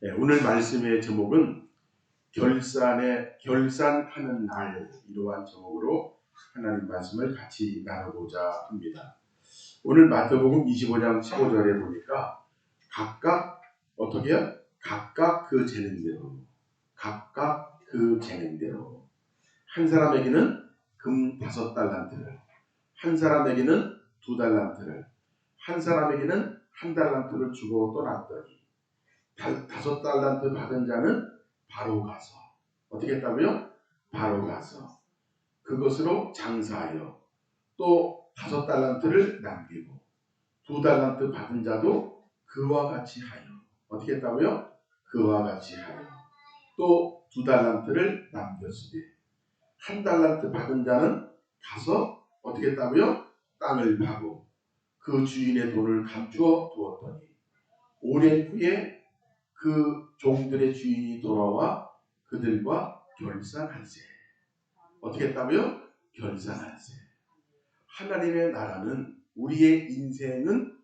예, 오늘 말씀의 제목은 결산하는 날, 이러한 제목으로 하나님 말씀을 같이 나누고자 합니다. 오늘 마태복음 25장 15절에 보니까 각각 어떻게 해요? 각각 그 재능대로 한 사람에게는 금 5달란트를, 한 사람에게는 2달란트를, 한 사람에게는 1달란트를 주고 떠났더니 5달란트 받은 자는 바로 가서 어떻게 했다고요? 바로 가서 그것으로 장사하여 또 5달란트를 남기고 2달란트 받은 자도 그와 같이 하여 어떻게 했다고요? 그와 같이 하여 또 2달란트를 남겼으되 1달란트 받은 자는 가서 어떻게 했다고요? 땅을 파고 그 주인의 돈을 감추어 두었더니 오랜 후에 그 종들의 주인이 돌아와 그들과 결산할세. 어떻게 했다고요? 결산할세. 하나님의 나라는, 우리의 인생은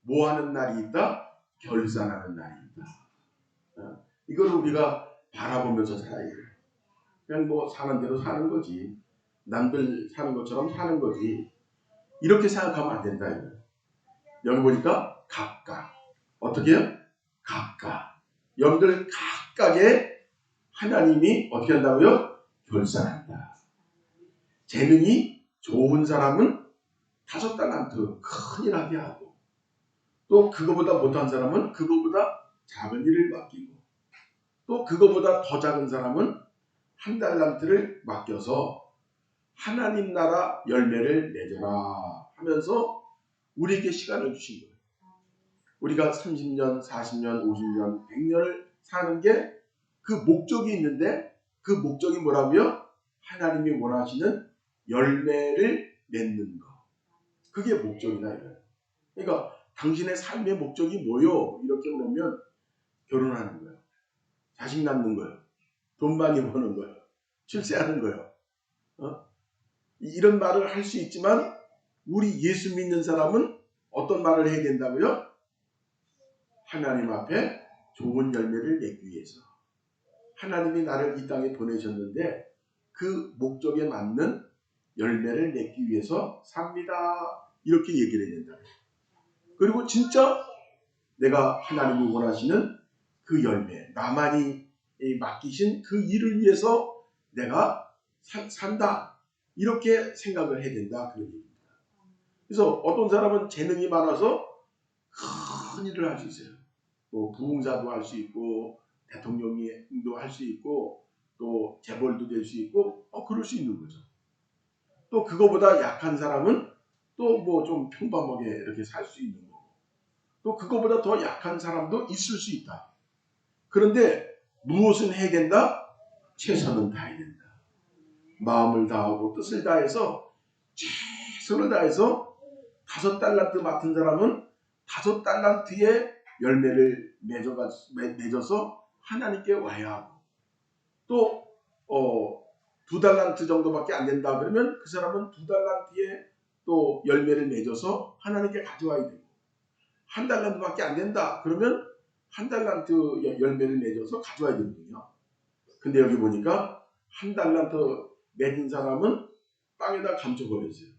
뭐 하는 날이 있다? 결산하는 날이 있다. 이걸 우리가 바라보면서 살아야 돼요. 그냥 뭐 사는 대로 사는 거지. 남들 사는 것처럼 사는 거지. 이렇게 생각하면 안 된다. 이거. 여기 보니까 각각. 어떻게 해요? 각각. 여러분들 각각의 하나님이 어떻게 한다고요? 결산한다. 재능이 좋은 사람은 5달란트 큰일 나게 하고, 또 그거보다 못한 사람은 그거보다 작은 일을 맡기고, 또 그거보다 더 작은 사람은 1달란트를 맡겨서 하나님 나라 열매를 맺어라 하면서 우리에게 시간을 주신 거예요. 우리가 30년, 40년, 50년, 100년을 사는 게 그 목적이 있는데, 그 목적이 뭐라고요? 하나님이 원하시는 열매를 맺는 거. 그게 목적이다 이거예요. 그러니까 당신의 삶의 목적이 뭐요? 이렇게 물으면 결혼하는 거예요. 자식 낳는 거예요. 돈 많이 버는 거예요. 출세하는 거예요. 이런 말을 할 수 있지만 우리 예수 믿는 사람은 어떤 말을 해야 된다고요? 하나님 앞에 좋은 열매를 맺기 위해서. 하나님이 나를 이 땅에 보내셨는데 그 목적에 맞는 열매를 맺기 위해서 삽니다. 이렇게 얘기를 해야 된다. 그리고 진짜 내가 하나님이 원하시는 그 열매, 나만이 맡기신 그 일을 위해서 내가 산다. 이렇게 생각을 해야 된다. 그런 얘기입니다. 그래서 어떤 사람은 재능이 많아서 큰 일을 할 수 있어요. 뭐 부흥사도 할 수 있고, 대통령도 할 수 있고, 또 재벌도 될 수 있고, 그럴 수 있는 거죠. 또 그거보다 약한 사람은 또 뭐 좀 평범하게 이렇게 살 수 있는 거고, 또 그거보다 더 약한 사람도 있을 수 있다. 그런데 무엇은 해야 된다? 최선은 다해야 된다. 마음을 다하고 뜻을 다해서 최선을 다해서 5달란트 맡은 사람은 5달란트의 열매를 맺어서 하나님께 와야 하고, 또 2달란트 정도밖에 안 된다 그러면 그 사람은 2달란트의 또 열매를 맺어서 하나님께 가져와야 되고, 1달란트밖에 안 된다 그러면 1달란트 열매를 맺어서 가져와야 되거든요. 근데 여기 보니까 1달란트 맺은 사람은 땅에다 감춰버렸어요.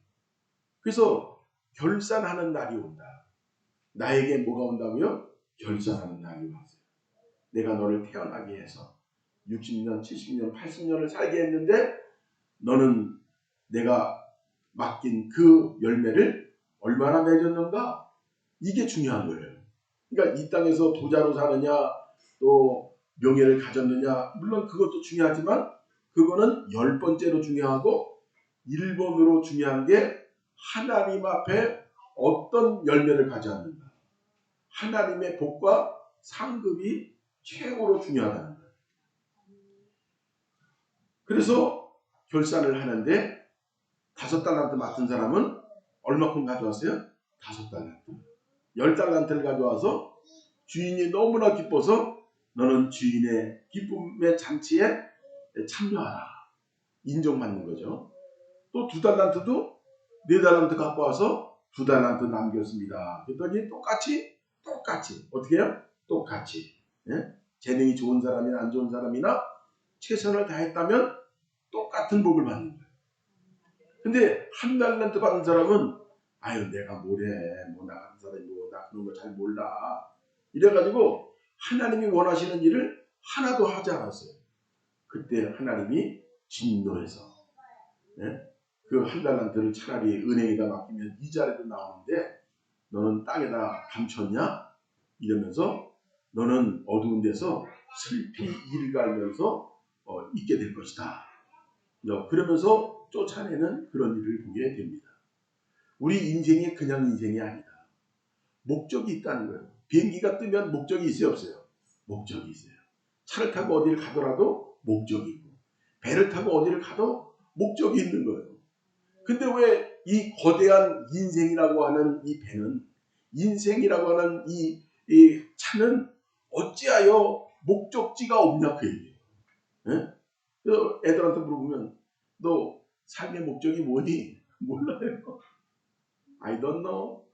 그래서 결산하는 날이 온다. 나에게 뭐가 온다고요? 결산하는 날이 왔어요. 내가 너를 태어나게 해서 60년, 70년, 80년을 살게 했는데 너는 내가 맡긴 그 열매를 얼마나 맺었는가? 이게 중요한 거예요. 그러니까 이 땅에서 부자로 사느냐, 또 명예를 가졌느냐, 물론 그것도 중요하지만 그거는 10번째로 중요하고 1번으로 중요한 게 하나님 앞에 어떤 열매를 가져왔는가. 하나님의 복과 상급이 최고로 중요하다는 거예요. 그래서 결산을 하는데 5달란트 맡은 사람은 얼마큼 가져왔어요? 5달란트. 10달란트를 가져와서 주인이 너무나 기뻐서 너는 주인의 기쁨의 잔치에 참여하라. 인정받는 거죠. 또 2달란트도 4달란트 갖고 와서 2달란트 남겼습니다. 그랬더니 똑같이 어떻게 해요? 똑같이. 예? 재능이 좋은 사람이나 안 좋은 사람이나 최선을 다했다면 똑같은 복을 받는 거예요. 근데 한 달란트 받은 사람은 아유 내가 뭐래 뭐 나 같은 사람이 뭐 나 그런 거 잘 몰라 이래가지고 하나님이 원하시는 일을 하나도 하지 않았어요. 그때 하나님이 진노해서 그 한 달란트를 차라리 은행에다 맡기면 이자라도 나오는데 너는 땅에다 감췄냐? 이러면서 너는 어두운 데서 슬피 일갈면서 있게 될 것이다. 그러면서 쫓아내는 그런 일을 보게 됩니다. 우리 인생이 그냥 인생이 아니다. 목적이 있다는 거예요. 비행기가 뜨면 목적이 있어요, 없어요? 목적이 있어요. 차를 타고 어디를 가더라도 목적이 있고 배를 타고 어디를 가도 목적이 있는 거예요. 근데 왜 이 거대한 인생이라고 하는 이 배는 인생이라고 하는 이 차는 어찌하여 목적지가 없냐 그 얘기예요. 예? 그래서 애들한테 물어보면 너 삶의 목적이 뭐니? 몰라요. I don't know.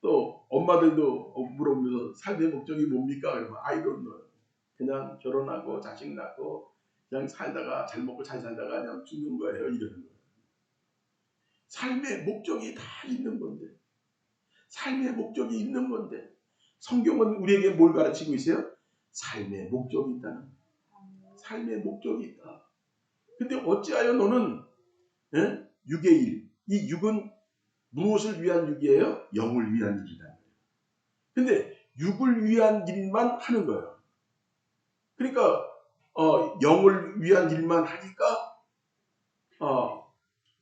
또 엄마들도 물어보면서 삶의 목적이 뭡니까? 그러면 I don't know. 그냥 결혼하고 자식 낳고 그냥 살다가 잘 먹고 잘 살다가 그냥 죽는 거예요. 이러는 거예요. 삶의 목적이 다 있는 건데 삶의 목적이 있는 건데 성경은 우리에게 뭘 가르치고 있어요? 삶의 목적이 있다는 거예요. 삶의 목적이 있다. 근데 어찌하여 너는 육의 일, 이 육은 무엇을 위한 육이에요? 영을 위한 일이다. 근데 육을 위한 일만 하는 거예요. 그러니까 영을 위한 일만 하니까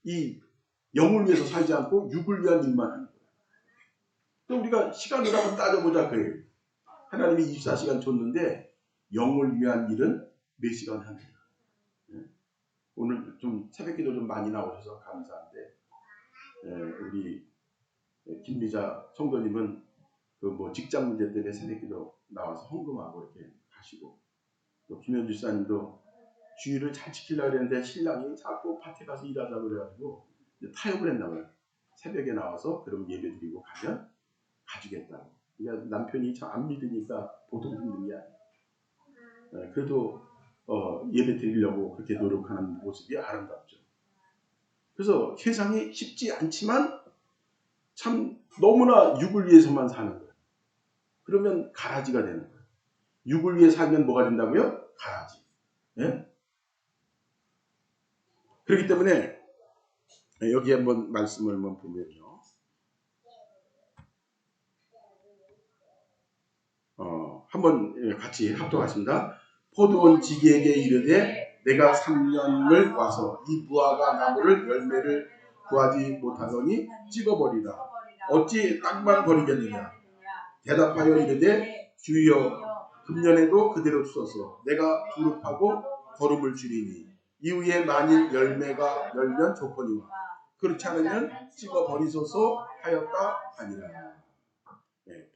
이 영을 위해서 살지 않고 육을 위한 일만 하는 거예요. 그럼 우리가 시간을 한번 따져보자 그래요. 하나님이 24시간 줬는데 영을 위한 일은 몇 시간 합니다. 오늘 좀 새벽기도 좀 많이 나오셔서 감사한데 우리 김미자 성도님은 그 뭐 직장 문제 때문에 새벽기도 나와서 헌금하고 이렇게 하시고 또 김현주 사님도 주의를 잘 지키려고 했는데 신랑이 자꾸 밭에 가서 일하자고 그래가지고 타협을 했나 봐요. 새벽에 나와서 그럼 예배 드리고 가면 가주겠다고. 그러니까 남편이 참 안 믿으니까 보통 힘든 게 아니에요. 그래도 예배 드리려고 그렇게 노력하는 모습이 아름답죠. 그래서 세상이 쉽지 않지만 참 너무나 육을 위해서만 사는 거예요. 그러면 가라지가 되는 거예요. 육을 위해 살면 뭐가 된다고요? 가라지. 예? 그렇기 때문에 여기 한번 말씀을 한번 보면요. 한번 같이 합독하겠습니다. 포도원 지기에게 이르되 내가 3년을 와서 이 무화과 나무를 열매를 구하지 못하더니 찍어버리라. 어찌 땅만 버리겠느냐. 대답하여 이르되 주여 금년에도 그대로 주소서. 내가 두릅하고 거름을 줄이니 이후에 만일 열매가 열면 좋거니와 그렇지 않으면 찍어버리소서 하였다 하니라.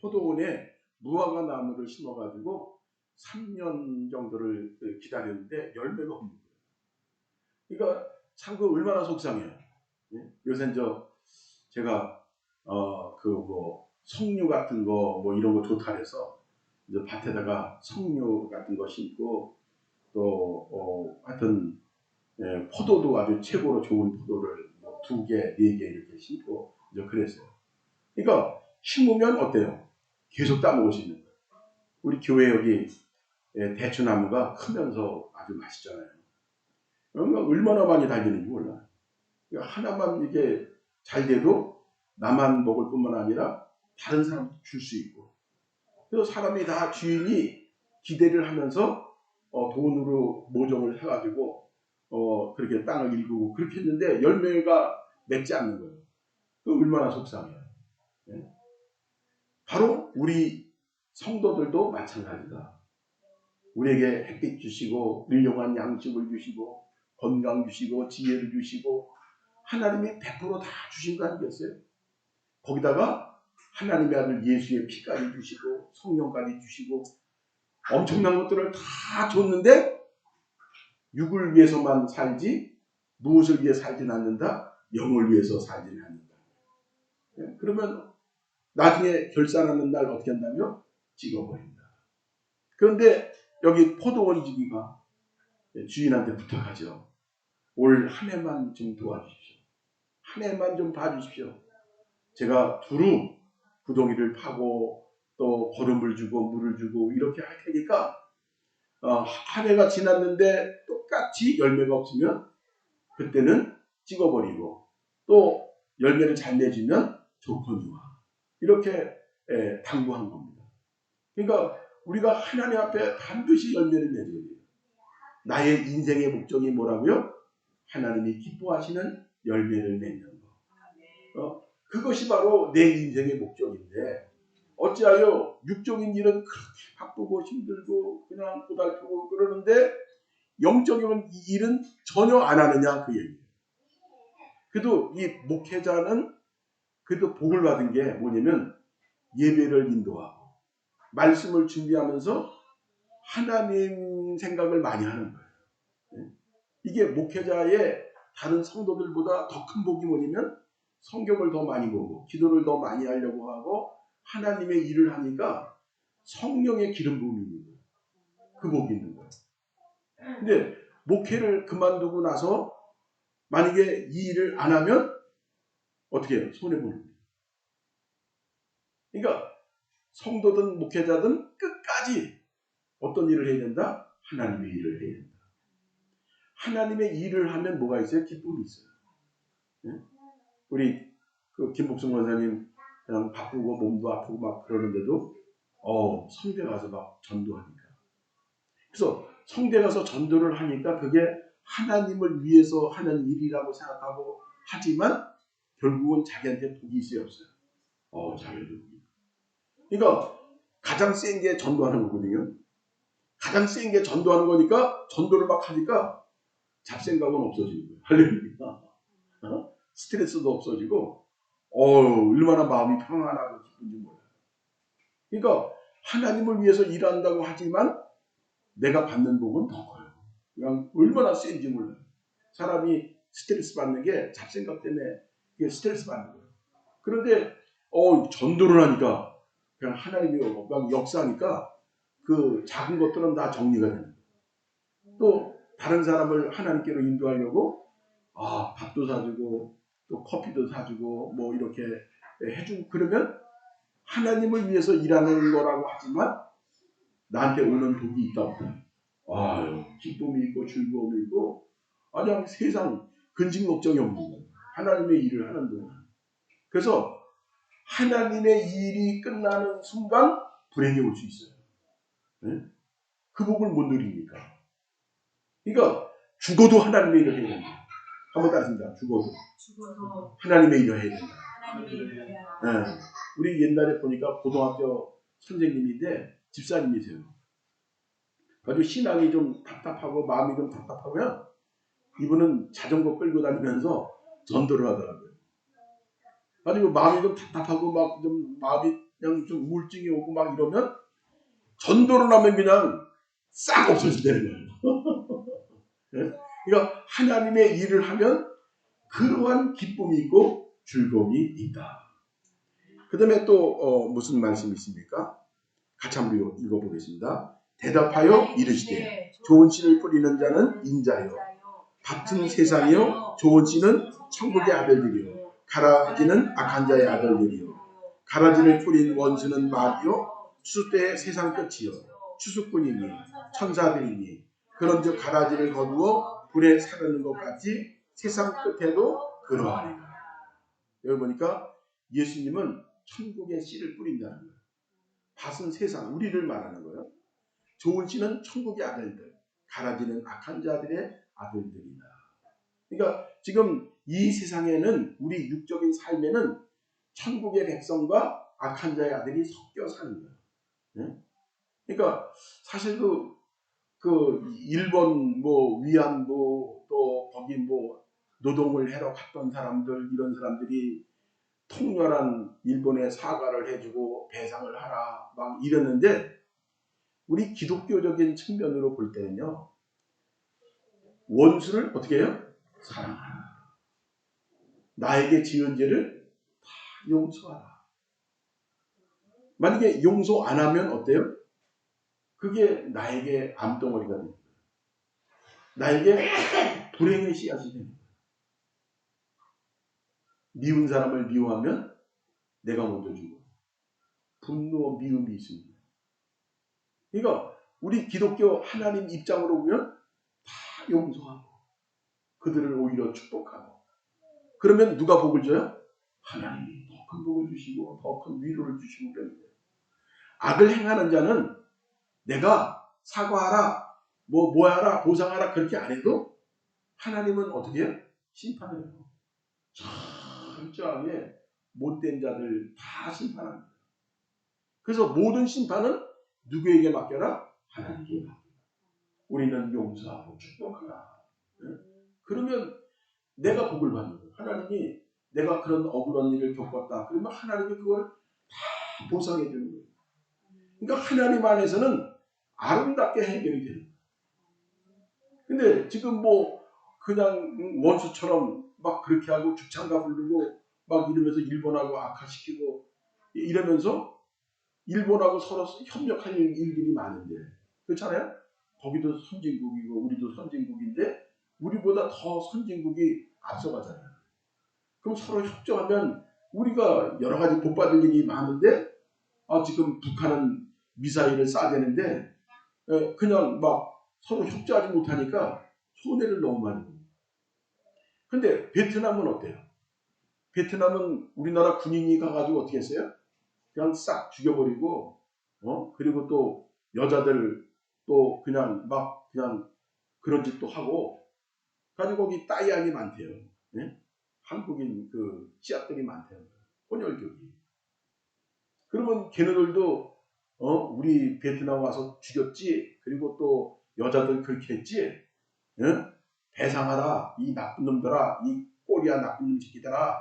포도원에 무화과 나무를 심어가지고 3년 정도를 기다렸는데 열매가 없는 거예요. 그러니까 참 그 얼마나 속상해요. 요새 제가 그 뭐 석류 같은 거 뭐 이런 거 좋다 그래서 이제 밭에다가 석류 같은 거 심고 또 하여튼 포도도 아주 최고로 좋은 포도를 뭐 2개, 4개 이렇게 심고 이제 그랬어요. 그러니까 심으면 어때요? 계속 따먹을 수 있는 거예요. 우리 교회 여기 대추나무가 크면서 아주 맛있잖아요. 그러니까 얼마나 많이 달리는지 몰라. 그러니까 하나만 이게 잘 돼도 나만 먹을 뿐만 아니라 다른 사람도 줄 수 있고. 그래서 사람이 다 주인이 기대를 하면서 돈으로 모종을 해가지고 그렇게 땅을 일구고 그렇게 했는데 열매가 맺지 않는 거예요. 그 얼마나 속상해요. 네? 바로 우리 성도들도 마찬가지다. 우리에게 햇빛 주시고 일용한 양식을 주시고 건강 주시고 지혜를 주시고 하나님이 100% 다 주신 거 아니겠어요? 거기다가 하나님의 아들 예수의 피까지 주시고 성령까지 주시고 엄청난 것들을 다 줬는데 육을 위해서만 살지 무엇을 위해 살진 않는다? 영을 위해서 살진 않는다. 그러면 나중에 결산하는 날 어떻게 한다며? 찍어버린다. 그런데 여기 포도원 지기가 주인한테 부탁하죠. 올 한 해만 좀 도와주십시오. 한 해만 좀 봐주십시오. 제가 두루 구덩이를 파고 또 거름을 주고 물을 주고 이렇게 할 테니까 한 해가 지났는데 똑같이 열매가 없으면 그때는 찍어버리고 또 열매를 잘 내주면 좋거니와 이렇게 당부한 겁니다. 그러니까 우리가 하나님 앞에 반드시 열매를 내줘야 돼요. 나의 인생의 목적이 뭐라고요? 하나님이 기뻐하시는 열매를 맺는 거. 그것이 바로 내 인생의 목적인데 어찌하여 육적인 일은 그렇게 바쁘고 힘들고 그냥 고달프고 그러는데 영적인 일은 전혀 안 하느냐 그 얘기예요. 그래도 이 목회자는 그래도 복을 받은 게 뭐냐면 예배를 인도하고 말씀을 준비하면서 하나님 생각을 많이 하는 거예요. 이게 목회자의 다른 성도들보다 더 큰 복이 뭐냐면 성경을 더 많이 보고 기도를 더 많이 하려고 하고 하나님의 일을 하니까 성령의 기름 부음이 있는 거예요. 그 복이 있는 거예요. 근데 목회를 그만두고 나서 만약에 이 일을 안 하면 어떻게 해요? 손해보는 거예요. 그러니까 성도든 목회자든 끝까지 어떤 일을 해야 된다? 하나님의 일을 해야 된다. 하나님의 일을 하면 뭐가 있어요? 기쁨이 있어요. 네? 우리 그 김복순 원사님 그냥 바쁘고 몸도 아프고 막 그러는데도 성대 가서 막 전도하니까. 그래서 성대 가서 전도를 하니까 그게 하나님을 위해서 하는 일이라고 생각하고 하지만 결국은 자기한테 복이 있어요, 없어요? 자기한테 복이. 그러니까 가장 센 게 전도하는 거거든요. 가장 센 게 전도하는 거니까 전도를 막 하니까 잡생각은 없어지는 거예요. 할렐루야. 스트레스도 없어지고 얼마나 마음이 평안하고 기쁜지 몰라요. 그러니까 하나님을 위해서 일한다고 하지만 내가 받는 복은 더 커요. 그냥 얼마나 센지 몰라요. 사람이 스트레스 받는 게 잡생각 때문에 그게 스트레스 받는 거예요. 그런데 전도를 하니까 그냥 하나님이 막 역사하니까 그 작은 것들은 다 정리가 되는 거예요. 또 다른 사람을 하나님께로 인도하려고 밥도 사주고 또 커피도 사주고 뭐 이렇게 해주고 그러면 하나님을 위해서 일하는 거라고 하지만 나한테 오는 복이 있다 없다. 기쁨이 있고 즐거움이 있고 그냥 세상 근심 걱정이 없는 거예요. 하나님의 일을 하는 동안. 그래서 하나님의 일이 끝나는 순간 불행이 올 수 있어요. 네? 그 복을 못 누리니까. 그러니까 죽어도 하나님의 일을 해야 된다. 한번 따르습니다. 죽어도 하나님의 일을 해야 된다. 네. 우리 옛날에 보니까 고등학교 선생님인데 집사님이세요. 아주 신앙이 좀 답답하고 마음이 좀 답답하면 이분은 자전거 끌고 다니면서 전도를 하더라고요. 아주 마음이 좀 답답하고 막 좀 마음이 그냥 좀 우울증이 오고 막 이러면 전도를 하면 그냥 싹 없어진다는 거예요. 네? 그러니까 하나님의 일을 하면 그러한 기쁨이 있고 즐거움이 있다. 그 다음에 또 무슨 말씀이 있습니까? 같이 한번 읽어보겠습니다. 대답하여 이르시되 좋은 씨를 뿌리는 자는 인자요 같은 세상이요 좋은 씨는 천국의 아들들이요 가라지는 악한 자의 아들들이요 가라지를 뿌린 원수는 마귀요 추수 때의 세상 끝이요 추수꾼이니 천사들이니 그런즉 가라지를 거두어 불에 사르는 것 같이 세상 끝에도 그러하리라. 여기 보니까 예수님은 천국의 씨를 뿌린다는 거예요. 밭은 세상, 우리를 말하는 거예요. 좋은 씨는 천국의 아들들, 가라지는 악한 자들의 아들들이다. 그러니까 지금 이 세상에는 우리 육적인 삶에는 천국의 백성과 악한 자의 아들이 섞여 사는 거예요. 네? 그러니까 사실 그 일본 뭐 위안부 또 거기 뭐 노동을 해러 갔던 사람들 이런 사람들이 통렬한 일본에 사과를 해주고 배상을 하라 막 이랬는데 우리 기독교적인 측면으로 볼 때는요 원수를 어떻게 해요? 사랑하라. 나에게 지은 죄를 다 용서하라. 만약에 용서 안 하면 어때요? 그게 나에게 암덩어리가 됩니다. 나에게 불행의 씨앗이 됩니다. 미운 사람을 미워하면 내가 먼저 죽어. 분노, 미움이 있습니다. 그러니까 우리 기독교 하나님 입장으로 보면 다 용서하고 그들을 오히려 축복하고 그러면 누가 복을 줘요? 하나님이 더 큰 복을 주시고 더 큰 위로를 주시고 그러는데 악을 행하는 자는 내가 사과하라 뭐 하라 보상하라 그렇게 안 해도 하나님은 어떻게 해요? 심판을 해요. 철저하게 못된 자들 다 심판합니다. 그래서 모든 심판은 누구에게 맡겨라? 하나님께 맡겨라. 우리는 용서하고 축복하라. 그러면 내가 복을 받는 거예요. 하나님이 내가 그런 억울한 일을 겪었다. 그러면 하나님이 그걸 다 보상해 주는 거예요. 그러니까 하나님 안에서는 아름답게 해결이 되는 거예요. 근데 지금 뭐 그냥 원수처럼 막 그렇게 하고 주창가 부르고 막 이러면서 일본하고 악화시키고 이러면서 일본하고 서로 협력할 일들이 많은데 그렇잖아요? 거기도 선진국이고 우리도 선진국인데 우리보다 더 선진국이 앞서가잖아요. 그럼 서로 협조하면 우리가 여러 가지 복 받을 일이 많은데 지금 북한은 미사일을 쏴대는데 그냥 막 서로 협조하지 못하니까 손해를 너무 많이 봅니다. 근데 베트남은 어때요? 베트남은 우리나라 군인이 가가지고 어떻게 했어요? 그냥 싹 죽여버리고 그리고 또 여자들 또 그냥 막 그냥 그런 짓도 하고 가지고 거기 따이안이 많대요. 예? 한국인 그 씨앗들이 많대요. 혼혈족이. 그러면 걔네들도 우리 베트남 와서 죽였지. 그리고 또 여자들 그렇게 했지. 예? 배상하라. 이 나쁜 놈들아. 이 꼬리야 나쁜 놈 새끼들아.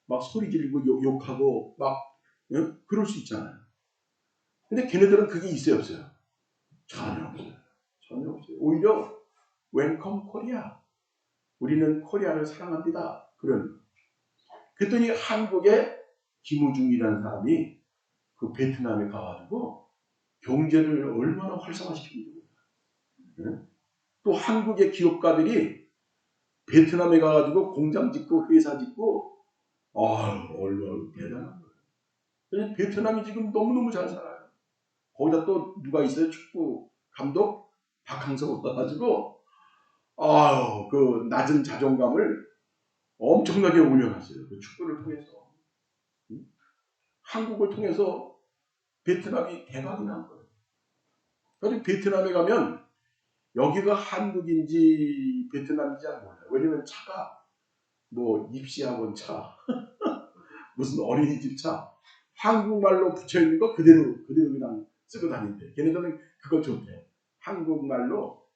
막 소리 지르고 욕하고 막 그럴 수 있잖아요. 근데 걔네들은 그게 있어요 없어요? 전혀 없어요. 전혀 없어요. 오히려 웰컴 코리아. 우리는 코리아를 사랑합니다. 그랬더니 한국의 김우중이라는 사람이 그 베트남에 가가지고 경제를 얼마나 활성화시키는 거예요. 또 한국의 기업가들이 베트남에 가가지고 공장 짓고 회사 짓고 얼마나 대단한 거예요. 베트남이 지금 너무너무 잘 살아요. 거기다 또 누가 있어요? 축구 감독 박항서 와가지고 그 낮은 자존감을 엄청나게 올려놨어요. 그 축구를 통해서. 한국을 통해서 베트남이 대박이 난 거예요. 그래서 베트남에 가면 여기가 한국인지 베트남인지 잘 몰라요. 왜냐면 차가 뭐 입시학원 차, 무슨 어린이집 차, 한국말로 붙여있는 거 그대로 그냥 쓰고 다닌대. 걔네들은 그걸 좋대. 한국말로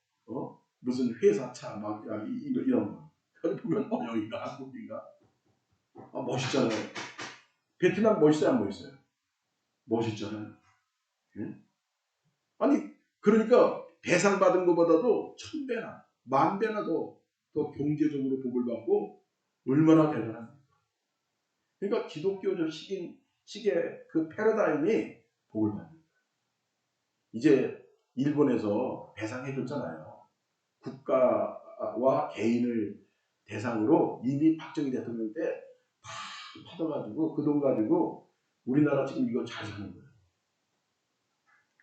무슨 회사차 막 이런 거. 그걸 보면 여기가 한국인가? 멋있잖아요. 베트남 멋있어요 안 멋있어요? 멋있잖아요. 응? 아니 그러니까 배상받은 것보다도 1000배나 10,000배나 더 경제적으로 복을 받고 얼마나 대단합니까? 그러니까 기독교적 식의 그 패러다임이 복을 받는 거예요. 이제 일본에서 배상해줬잖아요. 국가와 개인을 대상으로 이미 박정희 대통령 때 다 받아가지고 그 돈 가지고 우리나라 지금 이거 잘 사는 거예요.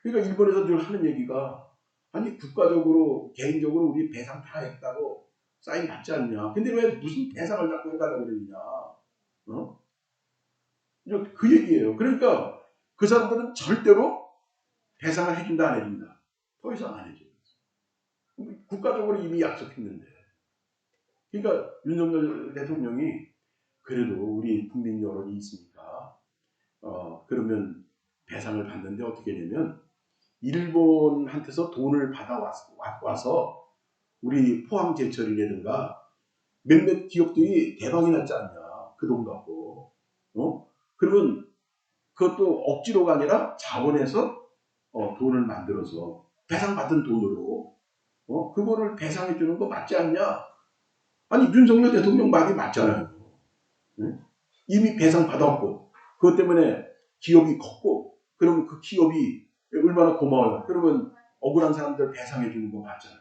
그러니까 일본에서 늘 하는 얘기가 아니 국가적으로 개인적으로 우리 배상 다 했다고 사인 받지 않냐. 근데 왜 무슨 배상을 자꾸 해달라고 그러느냐. 그 얘기예요. 그러니까 그 사람들은 절대로 배상을 해준다 안 해준다. 더 이상 안 해줘요. 국가적으로 이미 약속했는데. 그러니까 윤석열 대통령이 그래도 우리 국민 여론이 있으니까 그러면 배상을 받는데 어떻게 되면 일본한테서 돈을 받아와서 우리 포항제철이라든가 몇몇 기업들이 대박이 났지 않냐. 그 돈 갖고. 그러면 그것도 억지로가 아니라 자원해서 돈을 만들어서 배상받은 돈으로 그거를 배상해 주는 거 맞지 않냐? 아니 윤석열 대통령 말이 맞잖아요. 이미 배상 받았고 그것 때문에 기업이 컸고 그러면 그 기업이 얼마나 고마워요. 그러면 억울한 사람들 배상해 주는 거 맞잖아요.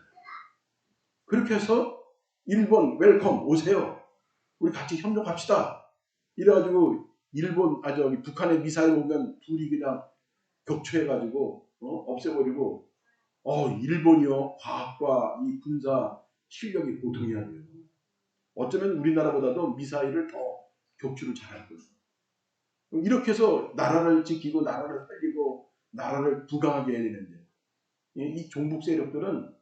그렇게 해서 일본 웰컴 오세요. 우리 같이 협력합시다. 이래가지고 일본 저기 북한의 미사일 오면 둘이 그냥 격추해가지고 없애버리고 일본이요 과학과 이 군사 실력이 보통이 아니에요. 어쩌면 우리나라보다도 미사일을 더 격추를 잘할 거예요. 이렇게 해서 나라를 지키고 나라를 살리고 나라를 부강하게 해야 되는데 이 종북 세력들은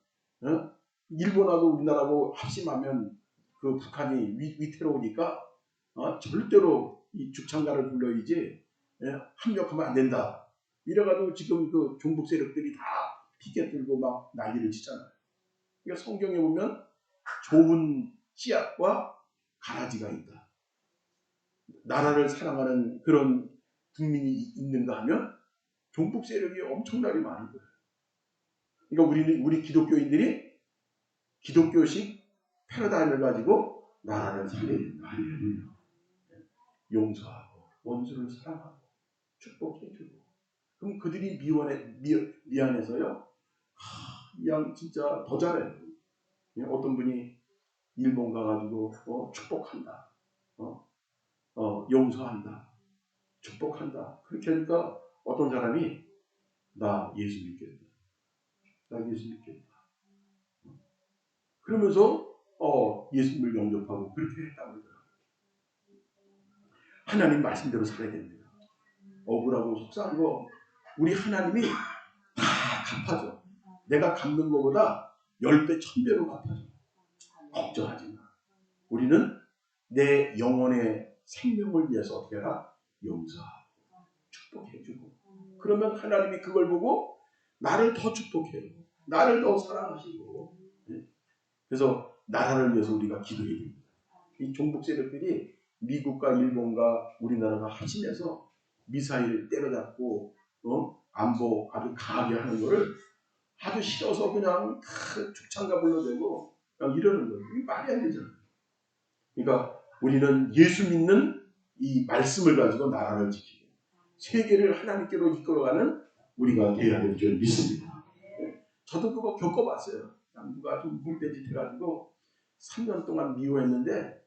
일본하고 우리나라하고 합심하면 그 북한이 위태로우니까 절대로 이 죽창가를 불러야지 합력하면 안 된다. 이래가지고 지금 그 종북 세력들이 다 피켓 들고 막 난리를 치잖아요. 그러니까 성경에 보면 좋은 씨앗과 가라지가 있다. 나라를 사랑하는 그런 국민이 있는가 하면 종북 세력이 엄청나게 많은 거예요. 그러니까 우리 기독교인들이 기독교식 패러다임을 가지고 나라를 살려야 된다. 용서하고 원수를 사랑하고 축복해주고 그럼 그들이 미안해서요. 그냥 진짜 더 잘해요. 어떤 분이 일본 가가지고 축복한다. 용서한다. 축복한다. 그렇게 하니까 어떤 사람이 나 예수 믿겠다. 나 예수 믿겠다. 그러면서 예수님을 영접하고 그렇게 했다고 그러더라고요. 하나님 말씀대로 살아야 됩니다. 억울하고 속상한 거 우리 하나님이 다 갚아줘. 내가 갚는 것보다 10배, 1000배로 갚아줘. 걱정하지 마. 우리는 내 영혼의 생명을 위해서 어떻게 해라? 용서하고 축복해주고 그러면 하나님이 그걸 보고 나를 더 축복해요. 나를 더 사랑하시고 그래서 나라를 위해서 우리가 기도해야 됩니다. 이 종북 세력들이 미국과 일본과 우리나라가 합심해서 미사일 때려잡고 안보 아주 강하게 하는 거를 아주 싫어서 그냥 죽창가 불러대고 이러는 거예요. 이게 말이 안 되잖아요. 그러니까 우리는 예수 믿는 이 말씀을 가지고 나라를 지키고 세계를 하나님께로 이끌어가는 우리가 되어야 될 줄 믿습니다. 저도 그거 겪어봤어요. 누가 좀 물대짓 해가지고 3년 동안 미워했는데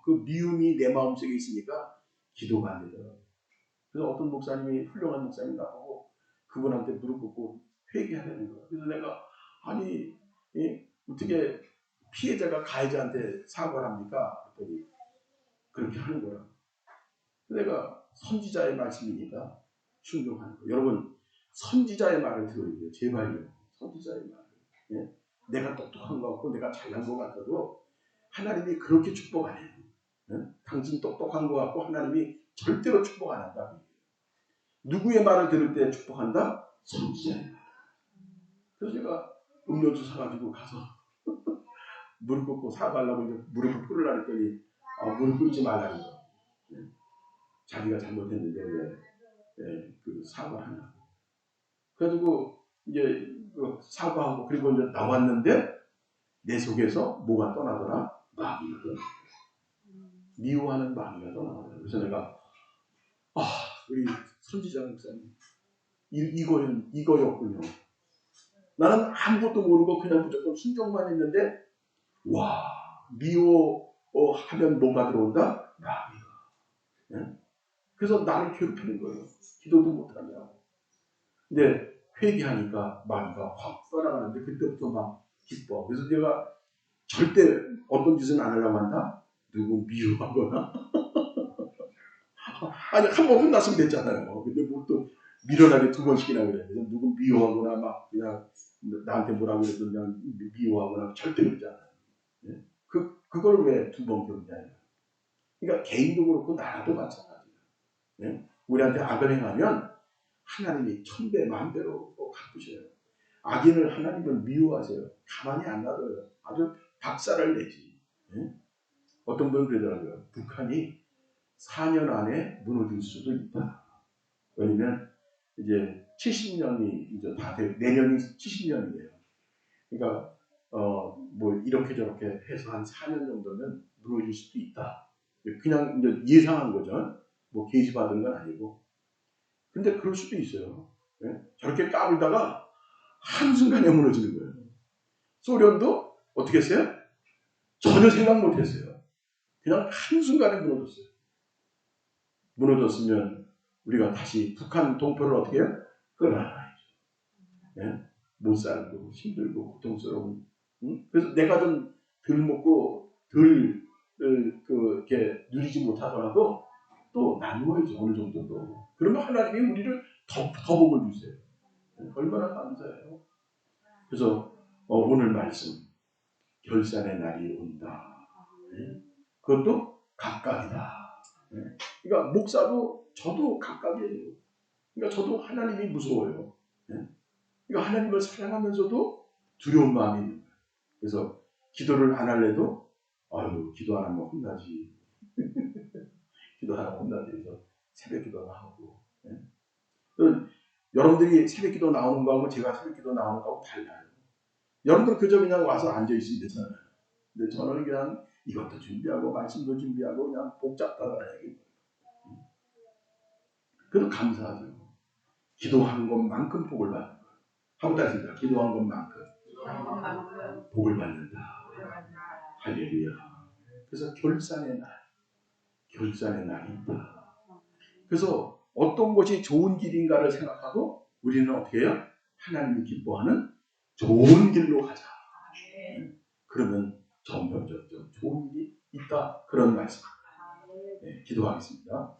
그 미움이 내 마음속에 있으니까 기도가 안 되더라고요. 그래서 어떤 목사님이 훌륭한 목사님 나보고 그분한테 무릎 꿇고 회개하려는 거예요. 그래서 내가 아니 어떻게 피해자가 가해자한테 사과를 합니까? 그랬더니 그렇게 하는 거라고. 내가 선지자의 말씀이니까 순종하는 거예요. 여러분 선지자의 말을 들어야 돼요. 제발요. 선지자의 말을. 예? 내가 똑똑한 것 같고 내가 잘난 것 같아도 하나님이 그렇게 축복 안 해요. 예? 당신 똑똑한 것 같고 하나님이 절대로 축복 안 한다. 누구의 말을 들을 때 축복한다? 선지자의 말. 그래서 제가 음료수 사가지고 가서 무릎 꿇고 사과하려고 이제 무릎을 꿇으려고 했더니 무릎 꿇지 말라는 거. 예? 자기가 잘못했는데 왜 그 사과를 하냐고. 그래가지고 이제 사과하고 그리고 이제 나왔는데 내 속에서 뭐가 떠나더라? 마귀가 떠나. 미워하는 마귀가 떠나더라. 그래서 내가 우리 선지자 목사님 이거였군요. 나는 아무것도 모르고 그냥 무조건 순종만 했는데 미워하면 뭐가 들어온다? 마귀가. 네? 그래서 나를 괴롭히는 거예요. 기도도 못하냐고. 근데 회개하니까 마귀가 확 떠나가는데 그때부터 막 기뻐. 그래서 내가 절대 어떤 짓은 안 하려고 한다? 누구 미워하거나 아니 한 번 혼났으면 됐잖아요. 근데 뭐 또 미련하게 2번씩이나 그래. 누구 미워하거나 막 그냥 나한테 뭐라고 해도 그냥 미워하거나 절대 그러지 않아요. 예? 그걸 왜 2번 겪냐요. 그러니까 개인도 그렇고 나라도 마찬가지예요. 예? 우리한테 악을 행하면 하나님이 1000배, 1000배로 갚으셔요. 악인을 하나님은 미워하세요. 가만히 안 놔둬요. 아주 박살을 내지. 예? 어떤 분은 그러더라고요. 북한이 4년 안에 무너질 수도 있다. 왜냐면 이제 70년이 이제 다 돼, 내년이 70년이에요. 그러니까 뭐 이렇게 저렇게 해서 한 4년 정도면 무너질 수도 있다. 그냥 이제 예상한 거죠. 뭐 계시받은 건 아니고. 근데 그럴 수도 있어요. 예? 저렇게 까불다가 한순간에 무너지는 거예요. 소련도 어떻게 했어요? 전혀 생각 못했어요. 그냥 한순간에 무너졌어요. 무너졌으면 우리가 다시 북한 동포를 어떻게 해요? 끌어안아야죠. 예? 못 살고 힘들고 고통스러운. 응? 그래서 내가 좀 덜 먹고 덜 이렇게 누리지 못하더라도 또 나누어야죠. 어느 정도도. 그러면 하나님이 우리를 더 복을 주세요. 얼마나 감사해요. 그래서 오늘 말씀 결산의 날이 온다. 예? 그것도 각각이다. 예? 그러니까 목사도 저도 각각이에요. 그러니까 저도 하나님이 무서워요. 예? 그러니까 하나님을 사랑하면서도 두려운 마음이 있는 거예요. 그래서 기도를 안 할래도 아유 기도 안 하면 혼나지. 기도 안 하면 혼나지. 그래서 새벽 기도를 하고. 예? 여러분들이 새벽 기도 나오는 거하고 제가 새벽 기도 나오는 거하고 달라요. 여러분들 그저 그냥 와서 앉아있으면 되잖아요. 근데 저는 그냥 이것도 준비하고 말씀도 준비하고 그냥 복잡하다는 그래도 감사하죠. 기도한 것만큼 복을 받는 거예요. 한번 따르습니다. 기도한 것만큼 복을 받는다. 할렐루야. 그래서 결산의 날이 있다. 그래서 어떤 것이 좋은 길인가를 생각하고 우리는 어떻게 해요? 하나님이 기뻐하는 좋은 길로 가자. 그러면 점점 좋은 일이 있다. 그런 말씀. 네, 기도하겠습니다.